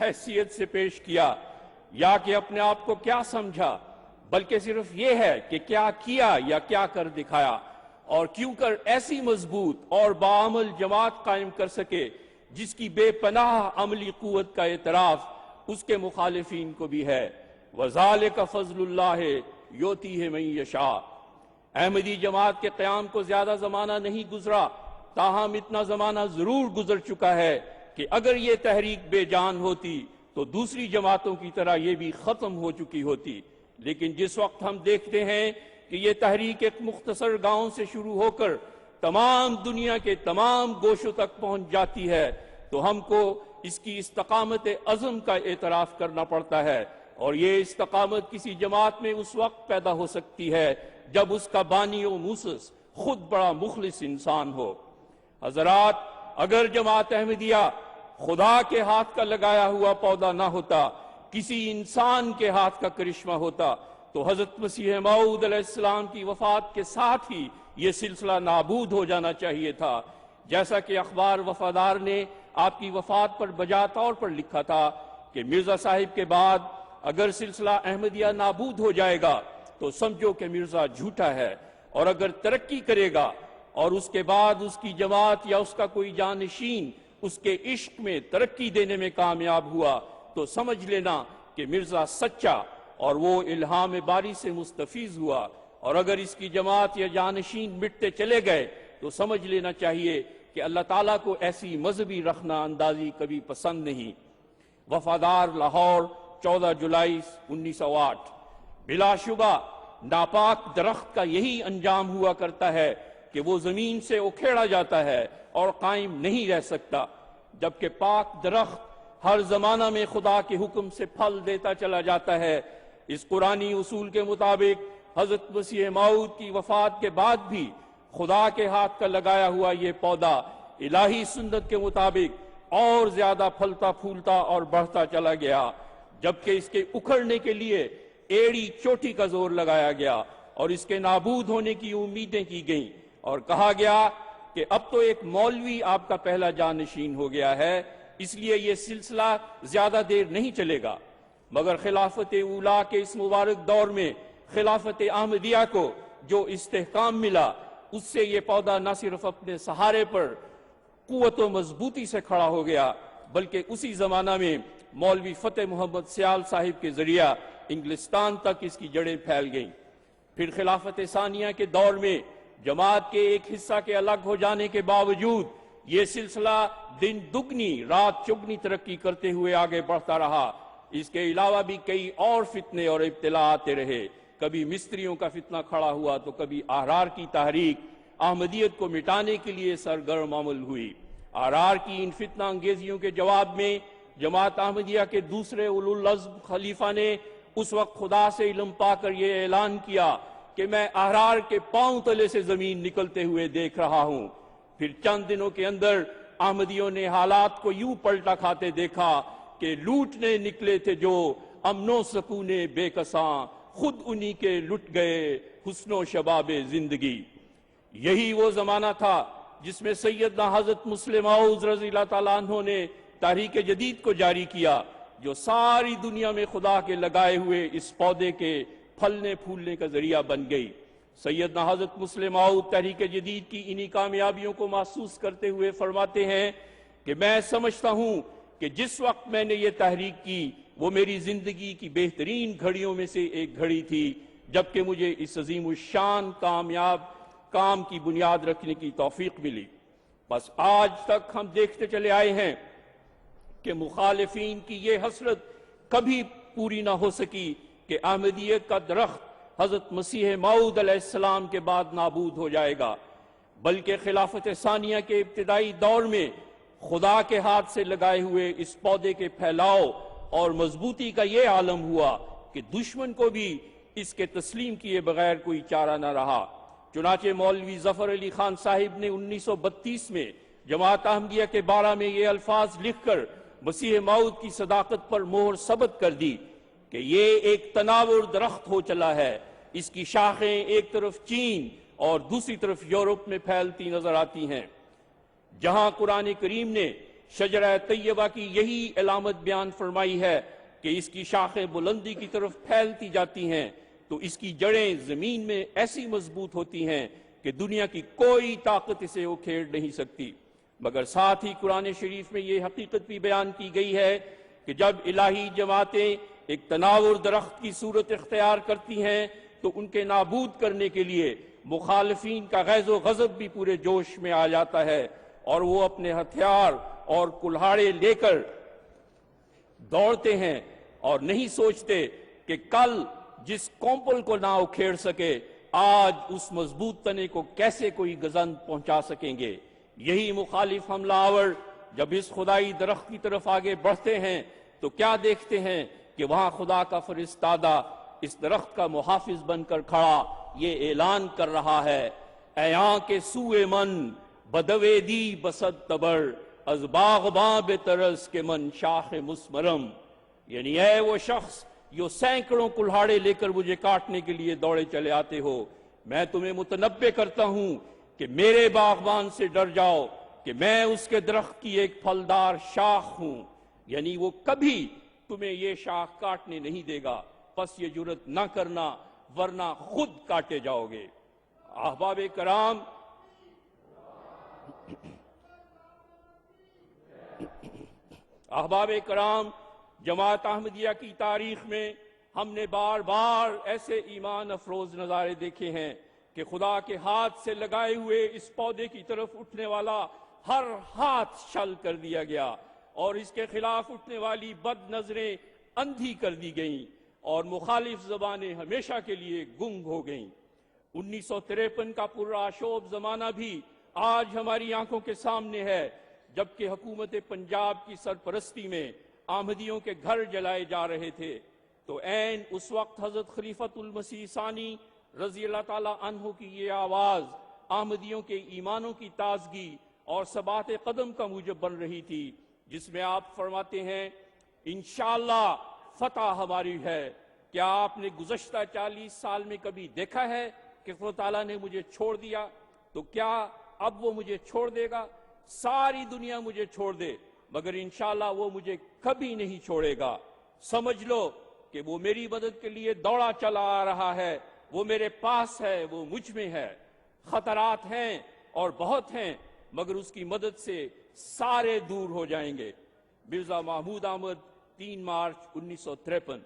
حیثیت سے پیش کیا یا کہ اپنے آپ کو کیا سمجھا، بلکہ صرف یہ ہے کہ کیا کیا یا کیا کر دکھایا، اور کیوں کر ایسی مضبوط اور باعمل جماعت قائم کر سکے جس کی بے پناہ عملی قوت کا اعتراف اس کے مخالفین کو بھی ہے۔ وَذَلِكَ فَضْلُ اللَّهِ يُؤْتِيهِ مَن يَشَاءُ۔ احمدی جماعت کے قیام کو زیادہ زمانہ نہیں گزرا، تاہم اتنا زمانہ ضرور گزر چکا ہے کہ اگر یہ تحریک بے جان ہوتی تو دوسری جماعتوں کی طرح یہ بھی ختم ہو چکی ہوتی۔ لیکن جس وقت ہم دیکھتے ہیں کہ یہ تحریک ایک مختصر گاؤں سے شروع ہو کر تمام دنیا کے تمام گوشوں تک پہنچ جاتی ہے تو ہم کو اس کی استقامت عزم کا اعتراف کرنا پڑتا ہے، اور یہ استقامت کسی جماعت میں اس وقت پیدا ہو سکتی ہے جب اس کا بانی و موسس خود بڑا مخلص انسان ہو۔ حضرات، اگر جماعت احمدیہ خدا کے ہاتھ کا لگایا ہوا پودا نہ ہوتا، کسی انسان کے ہاتھ کا کرشمہ ہوتا، تو حضرت مسیح موعود علیہ السلام کی وفات کے ساتھ ہی یہ سلسلہ نابود ہو جانا چاہیے تھا۔ جیسا کہ اخبار وفادار نے آپ کی وفات پر بجا طور پر لکھا تھا کہ مرزا صاحب کے بعد اگر سلسلہ احمدیہ نابود ہو جائے گا تو سمجھو کہ مرزا جھوٹا ہے، اور اگر ترقی کرے گا اور اس کے بعد اس کی جماعت یا اس کا کوئی جانشین اس کے عشق میں ترقی دینے میں کامیاب ہوا تو سمجھ لینا کہ مرزا سچا اور وہ الہام باری سے مستفیض ہوا، اور اگر اس کی جماعت یا جانشین مٹتے چلے گئے تو سمجھ لینا چاہیے کہ اللہ تعالیٰ کو ایسی مذہبی رخنہ اندازی کبھی پسند نہیں۔ وفادار، لاہور، 14 جولائی 1908۔ بلا شبہ ناپاک درخت کا یہی انجام ہوا کرتا ہے کہ وہ زمین سے اکھیڑا جاتا ہے اور قائم نہیں رہ سکتا، جبکہ پاک درخت ہر زمانہ میں خدا کے حکم سے پھل دیتا چلا جاتا ہے۔ اس قرآنی اصول کے مطابق حضرت مسیح موعود کی وفات کے بعد بھی خدا کے ہاتھ کا لگایا ہوا یہ پودا الہی سنت کے مطابق اور زیادہ پھلتا پھولتا اور بڑھتا چلا گیا، جبکہ اس کے اکھڑنے کے لیے ایڑی چوٹی کا زور لگایا گیا اور اس کے نابود ہونے کی امیدیں کی گئیں، اور کہا گیا کہ اب تو ایک مولوی آپ کا پہلا جانشین ہو گیا ہے، اس لیے یہ سلسلہ زیادہ دیر نہیں چلے گا۔ مگر خلافت اولیٰ کے اس مبارک دور میں خلافت احمدیہ کو جو استحکام ملا، اس سے یہ پودا نہ صرف اپنے سہارے پر قوت و مضبوطی سے کھڑا ہو گیا، بلکہ اسی زمانہ میں مولوی فتح محمد سیال صاحب کے ذریعہ انگلستان تک اس کی جڑیں پھیل گئیں۔ پھر خلافت ثانیہ کے دور میں جماعت کے ایک حصہ کے الگ ہو جانے کے باوجود یہ سلسلہ دن دگنی رات چگنی ترقی کرتے ہوئے آگے بڑھتا رہا۔ اس کے علاوہ بھی کئی اور فتنے اور ابتلا آتے رہے، کبھی مستریوں کا فتنہ کھڑا ہوا تو کبھی احرار کی تحریک احمدیت کو مٹانے کے لیے سرگرم عمل ہوئی۔ احرار کی ان فتنہ انگیزیوں کے جواب میں جماعت احمدیہ کے دوسرے اولو العزم خلیفہ نے اس وقت خدا سے علم پا کر یہ اعلان کیا کہ میں احرار کے پاؤں تلے سے زمین نکلتے ہوئے دیکھ رہا ہوں۔ پھر چند دنوں کے اندر احمدیوں نے حالات کو یوں پلٹا کھاتے دیکھا کہ لوٹنے نکلے تھے جو امن و سکون بے کساں، خود انہی کے لٹ گئے حسن و شباب زندگی۔ یہی وہ زمانہ تھا جس میں سیدنا حضرت مسلم موعود رضی اللہ تعالیٰ عنہ نے تحریک جدید کو جاری کیا، جو ساری دنیا میں خدا کے لگائے ہوئے اس پودے کے پھلنے پھولنے کا ذریعہ بن گئی۔ سیدنا حضرت مسلم موعود تحریک جدید کی انہی کامیابیوں کو محسوس کرتے ہوئے فرماتے ہیں کہ میں سمجھتا ہوں کہ جس وقت میں نے یہ تحریک کی وہ میری زندگی کی بہترین گھڑیوں میں سے ایک گھڑی تھی، جبکہ مجھے اس عظیم الشان کامیاب کام کی بنیاد رکھنے کی توفیق ملی۔ بس آج تک ہم دیکھتے چلے آئے ہیں کہ مخالفین کی یہ حسرت کبھی پوری نہ ہو سکی کہ احمدیت کا درخت حضرت مسیح موعود علیہ السلام کے بعد نابود ہو جائے گا، بلکہ خلافت ثانیہ کے ابتدائی دور میں خدا کے ہاتھ سے لگائے ہوئے اس پودے کے پھیلاؤ اور مضبوطی کا یہ عالم ہوا کہ دشمن کو بھی اس کے تسلیم کیے بغیر کوئی چارہ نہ رہا۔ چنانچہ مولوی ظفر علی خان صاحب نے 1932 میں جماعت احمدیہ کے بارہ میں یہ الفاظ لکھ کر مسیح موعود کی صداقت پر مہر ثبت کر دی کہ یہ ایک تناور درخت ہو چلا ہے، اس کی شاخیں ایک طرف چین اور دوسری طرف یورپ میں پھیلتی نظر آتی ہیں۔ جہاں قرآن کریم نے شجرہ طیبہ کی یہی علامت بیان فرمائی ہے کہ اس کی شاخیں بلندی کی طرف پھیلتی جاتی ہیں تو اس کی جڑیں زمین میں ایسی مضبوط ہوتی ہیں کہ دنیا کی کوئی طاقت اسے اکھیڑ نہیں سکتی۔ مگر ساتھ ہی قرآن شریف میں یہ حقیقت بھی بیان کی گئی ہے کہ جب الہی جماعتیں ایک تناور درخت کی صورت اختیار کرتی ہیں تو ان کے نابود کرنے کے لیے مخالفین کا غیظ و غضب بھی پورے جوش میں آ جاتا ہے، اور وہ اپنے ہتھیار اور کلہاڑے لے کر دوڑتے ہیں اور نہیں سوچتے کہ کل جس کومپل کو نہ اکھیڑ سکے آج اس مضبوط تنے کو کیسے کوئی گزند پہنچا سکیں گے۔ یہی مخالف حملہ آور جب اس خدائی درخت کی طرف آگے بڑھتے ہیں تو کیا دیکھتے ہیں کہ وہاں خدا کا فرستادہ اس درخت کا محافظ بن کر کھڑا یہ اعلان کر رہا ہے، اے کے سوئے من بدوے دی بسد تبر از باغباں بے ترس کے من شاخ مسمرم، یعنی اے وہ شخص جو سینکڑوں کلہاڑے لے کر مجھے کاٹنے کے لیے دوڑے چلے آتے ہو، میں تمہیں متنبع کرتا ہوں کہ میرے باغبان سے ڈر جاؤ کہ میں اس کے درخت کی ایک پھلدار شاخ ہوں، یعنی وہ کبھی تمہیں یہ شاخ کاٹنے نہیں دے گا، پس یہ جرت نہ کرنا ورنہ خود کاٹے جاؤ گے۔ احباب کرام، جماعت احمدیہ کی تاریخ میں ہم نے بار بار ایسے ایمان افروز نظارے دیکھے ہیں کہ خدا کے ہاتھ سے لگائے ہوئے اس پودے کی طرف اٹھنے والا ہر ہاتھ شل کر دیا گیا اور اس کے خلاف اٹھنے والی بد نظریں اندھی کر دی گئیں اور مخالف زبانیں ہمیشہ کے لیے گنگ ہو گئیں۔ 1953 کا پرآشوب زمانہ بھی آج ہماری آنکھوں کے سامنے ہے، جبکہ حکومت پنجاب کی سرپرستی میں احمدیوں کے گھر جلائے جا رہے تھے تو عین اس وقت حضرت خلیفۃ المسیح ثانی رضی اللہ تعالی عنہ کی یہ آواز احمدیوں کے ایمانوں کی تازگی اور ثبات قدم کا موجب بن رہی تھی، جس میں آپ فرماتے ہیں، انشاءاللہ فتح ہماری ہے۔ کیا آپ نے گزشتہ 40 سال میں کبھی دیکھا ہے کہ خدا تعالیٰ نے مجھے چھوڑ دیا؟ تو کیا اب وہ مجھے چھوڑ دے گا؟ ساری دنیا مجھے چھوڑ دے مگر انشاءاللہ وہ مجھے کبھی نہیں چھوڑے گا۔ سمجھ لو کہ وہ میری مدد کے لیے دوڑا چلا آ رہا ہے، وہ میرے پاس ہے، وہ مجھ میں ہے۔ خطرات ہیں اور بہت ہیں مگر اس کی مدد سے سارے دور ہو جائیں گے۔ مرزا محمود احمد 3 مارچ 1953۔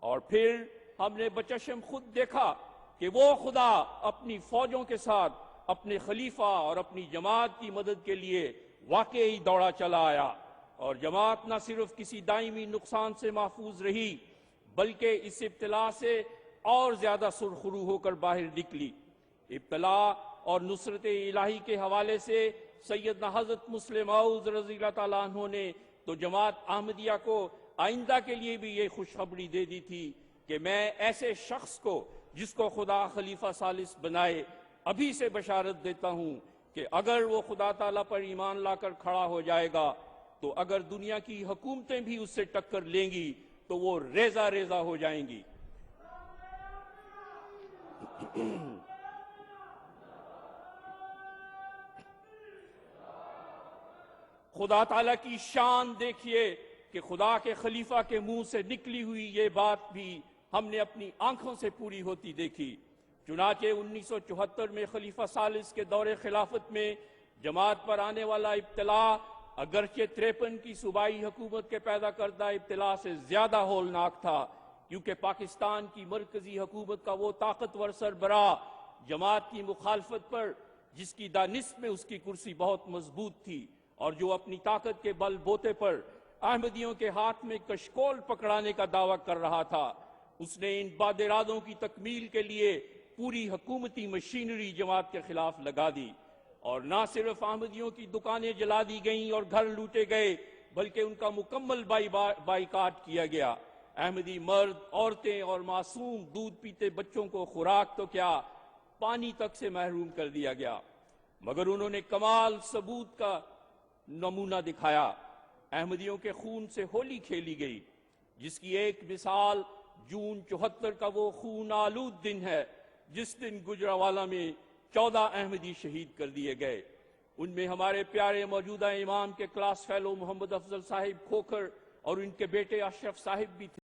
اور پھر ہم نے بچشم خود دیکھا کہ وہ خدا اپنی فوجوں کے ساتھ اپنے خلیفہ اور اپنی جماعت کی مدد کے لیے واقعی دوڑا چلا آیا، اور جماعت نہ صرف کسی دائمی نقصان سے محفوظ رہی بلکہ اس ابتلا سے اور زیادہ سرخرو ہو کر باہر نکلی۔ ابتلا اور نصرت الہی کے حوالے سے سیدنا حضرت مسلم موعود رضی اللہ تعالیٰ عنہ نے تو جماعت احمدیہ کو آئندہ کے لیے بھی یہ خوشخبری دے دی تھی کہ میں ایسے شخص کو جس کو خدا خلیفہ ثالث بنائے ابھی سے بشارت دیتا ہوں کہ اگر وہ خدا تعالیٰ پر ایمان لا کر کھڑا ہو جائے گا تو اگر دنیا کی حکومتیں بھی اس سے ٹکر لیں گی تو وہ ریزہ ریزہ ہو جائیں گی۔ خدا تعالیٰ کی شان دیکھیے کہ خدا کے خلیفہ کے منہ سے نکلی ہوئی یہ بات بھی ہم نے اپنی آنکھوں سے پوری ہوتی دیکھی۔ چنانچہ 1974 میں خلیفہ ثالث کے دور خلافت میں جماعت پر آنے والا ابتلا اگرچہ 53 کی صوبائی حکومت کے پیدا کردہ ابتلا سے زیادہ ہولناک تھا، کیونکہ پاکستان کی مرکزی حکومت کا وہ طاقتور سربراہ جماعت کی مخالفت پر، جس کی دانست میں اس کی کرسی بہت مضبوط تھی اور جو اپنی طاقت کے بل بوتے پر احمدیوں کے ہاتھ میں کشکول پکڑانے کا دعویٰ کر رہا تھا، اس نے ان باد ارادوں کی تکمیل کے لیے پوری حکومتی مشینری جماعت کے خلاف لگا دی، اور نہ صرف احمدیوں کی دکانیں جلا دی گئیں اور گھر لوٹے گئے بلکہ ان کا مکمل بائیکاٹ کیا گیا۔ احمدی مرد، عورتیں اور معصوم دودھ پیتے بچوں کو خوراک تو کیا پانی تک سے محروم کر دیا گیا، مگر انہوں نے کمال ثبوت کا نمونہ دکھایا۔ احمدیوں کے خون سے ہولی کھیلی گئی، جس کی ایک مثال جون 74 کا وہ خون آلود دن ہے جس دن گجرانوالہ میں 14 احمدی شہید کر دیے گئے۔ ان میں ہمارے پیارے موجودہ امام کے کلاس فیلو محمد افضل صاحب کھوکھر اور ان کے بیٹے اشرف صاحب بھی تھے۔